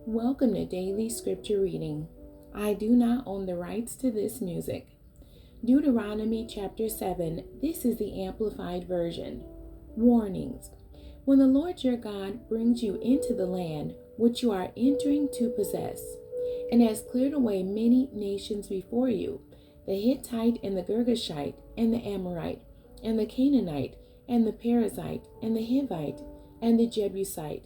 Welcome to Daily Scripture Reading. I do not own the rights to this music. Deuteronomy chapter 7, this is the Amplified Version. Warnings. When the Lord your God brings you into the land which you are entering to possess, and has cleared away many nations before you, the Hittite and the Girgashite and the Amorite and the Canaanite and the Perizzite and the Hivite and the Jebusite,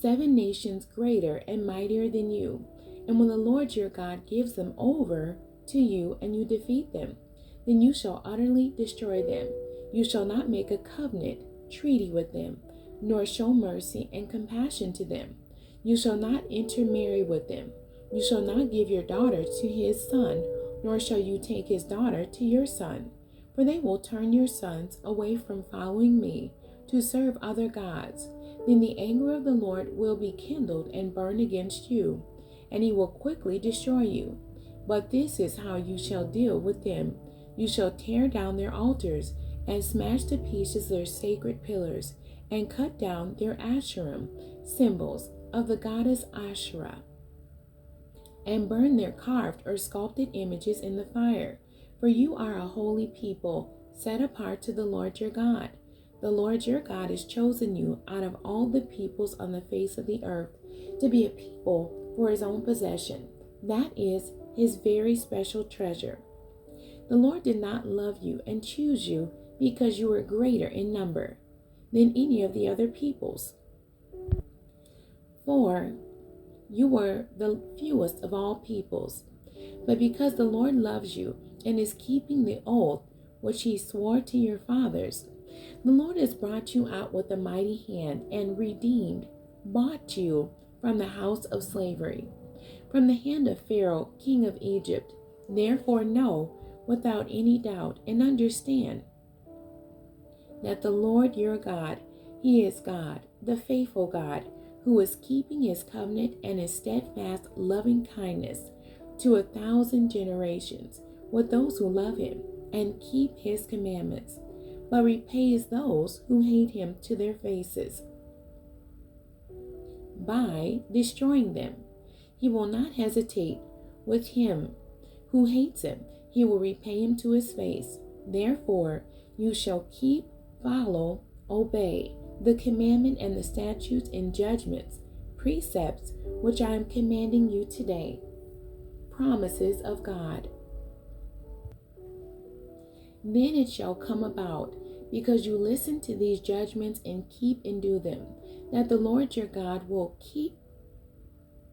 7 nations greater and mightier than you. And when the Lord your God gives them over to you and you defeat them, then you shall utterly destroy them. You shall not make a covenant treaty with them, nor show mercy and compassion to them. You shall not intermarry with them. You shall not give your daughter to his son, nor shall you take his daughter to your son. For they will turn your sons away from following me to serve other gods. Then the anger of the Lord will be kindled and burn against you, and he will quickly destroy you. But this is how you shall deal with them. You shall tear down their altars, and smash to pieces their sacred pillars, and cut down their Asherim, symbols of the goddess Asherah, and burn their carved or sculpted images in the fire. For you are a holy people, set apart to the Lord your God. The Lord your God has chosen you out of all the peoples on the face of the earth to be a people for his own possession. That is his very special treasure. The Lord did not love you and choose you because you were greater in number than any of the other peoples, for you were the fewest of all peoples. But because the Lord loves you and is keeping the oath which he swore to your fathers, the Lord has brought you out with a mighty hand and redeemed, bought you from the house of slavery, from the hand of Pharaoh, king of Egypt. Therefore know without any doubt and understand that the Lord your God, he is God, the faithful God, who is keeping his covenant and his steadfast loving kindness to 1,000 generations with those who love him and keep his commandments, but repays those who hate him to their faces by destroying them. He will not hesitate with him who hates him. He will repay him to his face. Therefore, you shall keep, follow, obey the commandment and the statutes and judgments, precepts, which I am commanding you today. Promises of God. Then it shall come about, because you listen to these judgments and keep and do them, that the Lord your God will keep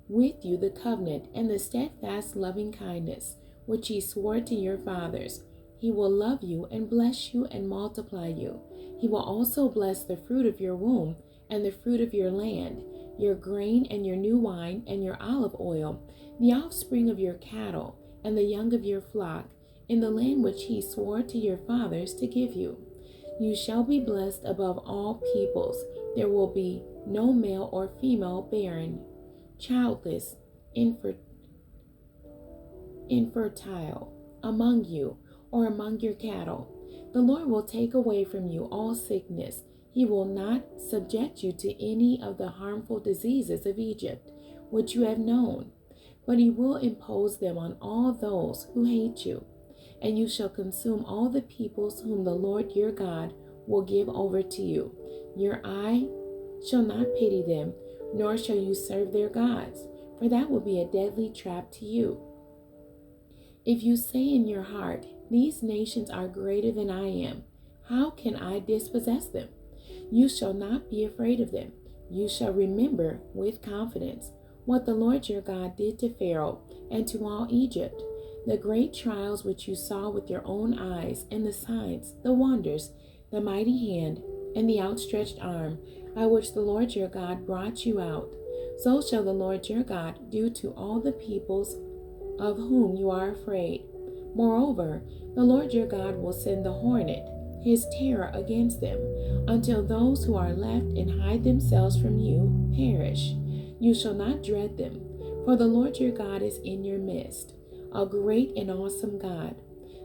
with you the covenant and the steadfast loving kindness, which he swore to your fathers. He will love you and bless you and multiply you. He will also bless the fruit of your womb and the fruit of your land, your grain and your new wine and your olive oil, the offspring of your cattle and the young of your flock, in the land which he swore to your fathers to give you. You shall be blessed above all peoples. There will be no male or female barren, childless, infertile among you or among your cattle. The Lord will take away from you all sickness. He will not subject you to any of the harmful diseases of Egypt, which you have known, but he will impose them on all those who hate you. And you shall consume all the peoples whom the Lord your God will give over to you. Your eye shall not pity them, nor shall you serve their gods, for that will be a deadly trap to you. If you say in your heart, these nations are greater than I am, how can I dispossess them? You shall not be afraid of them. You shall remember with confidence what the Lord your God did to Pharaoh and to all Egypt, the great trials which you saw with your own eyes, and the signs, the wonders, the mighty hand, and the outstretched arm, by which the Lord your God brought you out. So shall the Lord your God do to all the peoples of whom you are afraid. Moreover, the Lord your God will send the hornet, his terror against them, until those who are left and hide themselves from you perish. You shall not dread them, for the Lord your God is in your midst, a great and awesome God.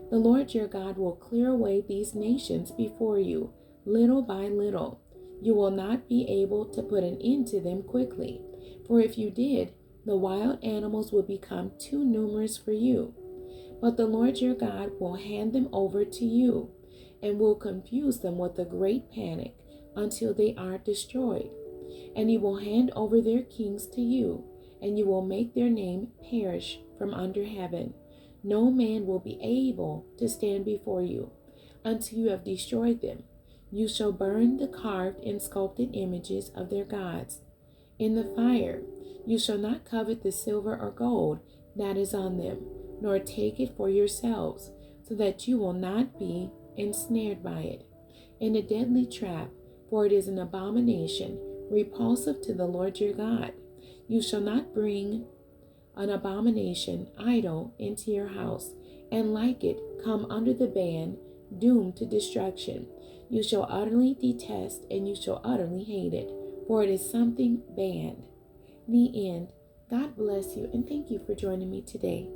The Lord your God will clear away these nations before you, little by little. You will not be able to put an end to them quickly, for if you did, The wild animals will become too numerous for you. But the Lord your God will hand them over to you and will confuse them with a great panic until they are destroyed. And he will hand over their kings to you, and you will make their name perish from under heaven. No man will be able to stand before you until you have destroyed them. You shall burn the carved and sculpted images of their gods in the fire. You shall not covet the silver or gold that is on them, nor take it for yourselves, so that you will not be ensnared by it in a deadly trap, for it is an abomination, repulsive to the Lord your God. You shall not bring an abomination idol into your house, and like it come under the ban, doomed to destruction. You shall utterly detest, and you shall utterly hate it, for it is something banned. The end. God bless you, and thank you for joining me today.